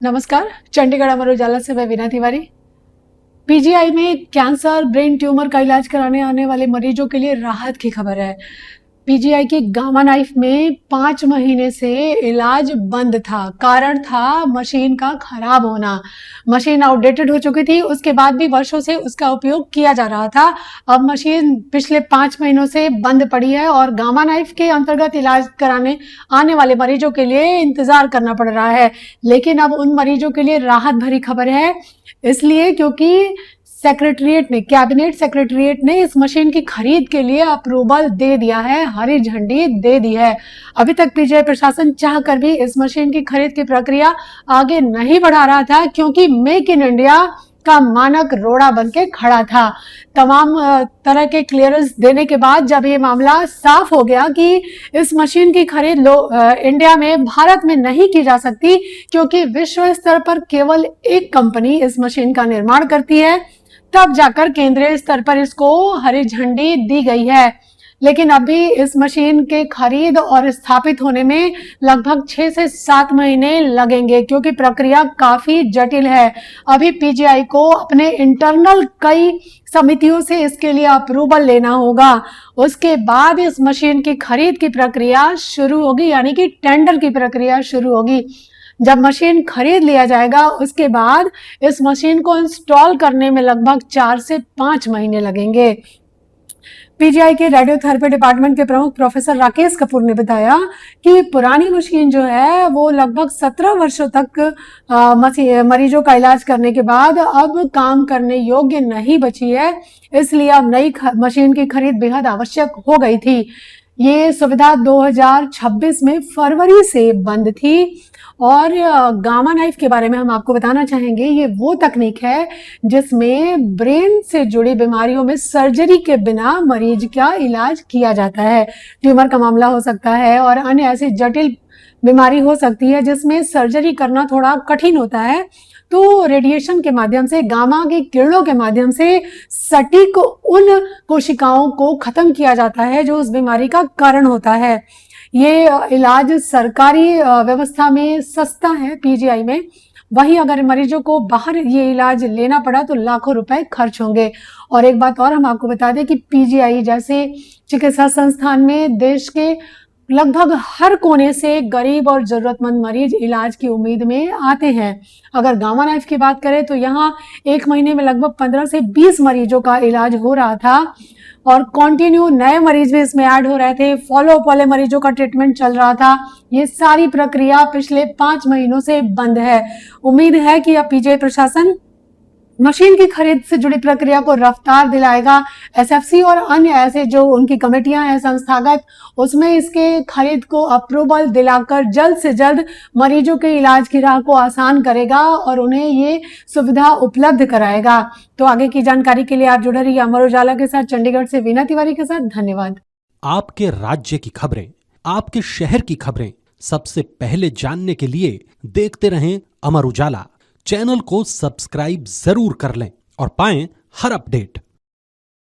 नमस्कार, चंडीगढ़ अमर उजाला से मैं वीना तिवारी। पीजीआई में कैंसर, ब्रेन ट्यूमर का इलाज कराने आने वाले मरीजों के लिए राहत की खबर है। पीजीआई की गामा नाइफ में 5 महीने से इलाज बंद था। कारण था मशीन का खराब होना। मशीन आउटडेटेड हो चुकी थी, उसके बाद भी वर्षों से उसका उपयोग किया जा रहा था। अब मशीन पिछले 5 महीनों से बंद पड़ी है और गामा नाइफ के अंतर्गत इलाज कराने आने वाले मरीजों के लिए इंतजार करना पड़ रहा है। लेकिन अब उन मरीजों के लिए राहत भरी खबर है, इसलिए क्योंकि कैबिनेट सेक्रेटरीट ने इस मशीन की खरीद के लिए अप्रूवल दे दिया है, हरी झंडी दे दी है। अभी तक पीजीआई प्रशासन चाहकर भी इस मशीन की खरीद की प्रक्रिया आगे नहीं बढ़ा रहा था, क्योंकि मेक इन इंडिया का मानक रोड़ा बन के खड़ा था। तमाम तरह के क्लियरेंस देने के बाद जब ये मामला साफ हो गया कि इस मशीन की खरीद इंडिया में, भारत में नहीं की जा सकती, क्योंकि विश्व स्तर पर केवल एक कंपनी इस मशीन का निर्माण करती है, तब जाकर केंद्रीय स्तर पर इसको हरी झंडी दी गई है। लेकिन अभी इस मशीन के खरीद और स्थापित होने में लगभग 6 से 7 महीने लगेंगे, क्योंकि प्रक्रिया काफी जटिल है। अभी पीजीआई को अपने इंटरनल कई समितियों से इसके लिए अप्रूवल लेना होगा। उसके बाद इस मशीन की खरीद की प्रक्रिया शुरू होगी, यानी कि टेंडर की प्रक्रिया शुरू होगी। जब मशीन खरीद लिया जाएगा, उसके बाद इस मशीन को इंस्टॉल करने में लगभग 4 से 5 महीने लगेंगे। पीजीआई के रेडियोथेरेपी डिपार्टमेंट के प्रमुख प्रोफेसर राकेश कपूर ने बताया कि पुरानी मशीन जो है वो लगभग 17 वर्षों तक मरीजों का इलाज करने के बाद अब काम करने योग्य नहीं बची है, इसलिए अब नई मशीन की खरीद बेहद आवश्यक हो गई थी। ये सुविधा 2026 में फरवरी से बंद थी। और गामा नाइफ के बारे में हम आपको बताना चाहेंगे, ये वो तकनीक है जिसमें ब्रेन से जुड़ी बीमारियों में सर्जरी के बिना मरीज का इलाज किया जाता है। ट्यूमर का मामला हो सकता है और अन्य ऐसी जटिल बीमारी हो सकती है जिसमें सर्जरी करना थोड़ा कठिन होता है, तो रेडिएशन के माध्यम से, गामा की किरणों के माध्यम से सटीक उन कोशिकाओं को खत्म किया जाता है जो उस बीमारी का कारण होता है। ये इलाज सरकारी व्यवस्था में सस्ता है पीजीआई में, वहीं अगर मरीजों को बाहर ये इलाज लेना पड़ा तो लाखों रुपए खर्च होंगे। और एक बात और हम आपको बता दें कि पीजीआई जैसे चिकित्सा संस्थान में देश के लगभग हर कोने से गरीब और जरूरतमंद मरीज इलाज की उम्मीद में आते हैं। अगर गामा नाइफ की बात करें तो यहाँ एक महीने में लगभग 15 से 20 मरीजों का इलाज हो रहा था और कंटिन्यू नए मरीज भी इसमें ऐड हो रहे थे। फॉलो अप वाले मरीजों का ट्रीटमेंट चल रहा था। ये सारी प्रक्रिया पिछले 5 महीनों से बंद है। उम्मीद है कि अब पीजीआई प्रशासन मशीन की खरीद से जुड़ी प्रक्रिया को रफ्तार दिलाएगा। एसएफसी और अन्य ऐसे जो उनकी कमेटियां हैं संस्थागत, उसमें इसके खरीद को अप्रूवल दिलाकर जल्द से जल्द मरीजों के इलाज की राह को आसान करेगा और उन्हें ये सुविधा उपलब्ध कराएगा। तो आगे की जानकारी के लिए आप जुड़े रहिए अमर उजाला के साथ। चंडीगढ़ से वीना तिवारी के साथ, धन्यवाद। आपके राज्य की खबरें, आपके शहर की खबरें सबसे पहले जानने के लिए देखते रहें अमर उजाला। चैनल को सब्सक्राइब जरूर कर लें और पाएं हर अपडेट।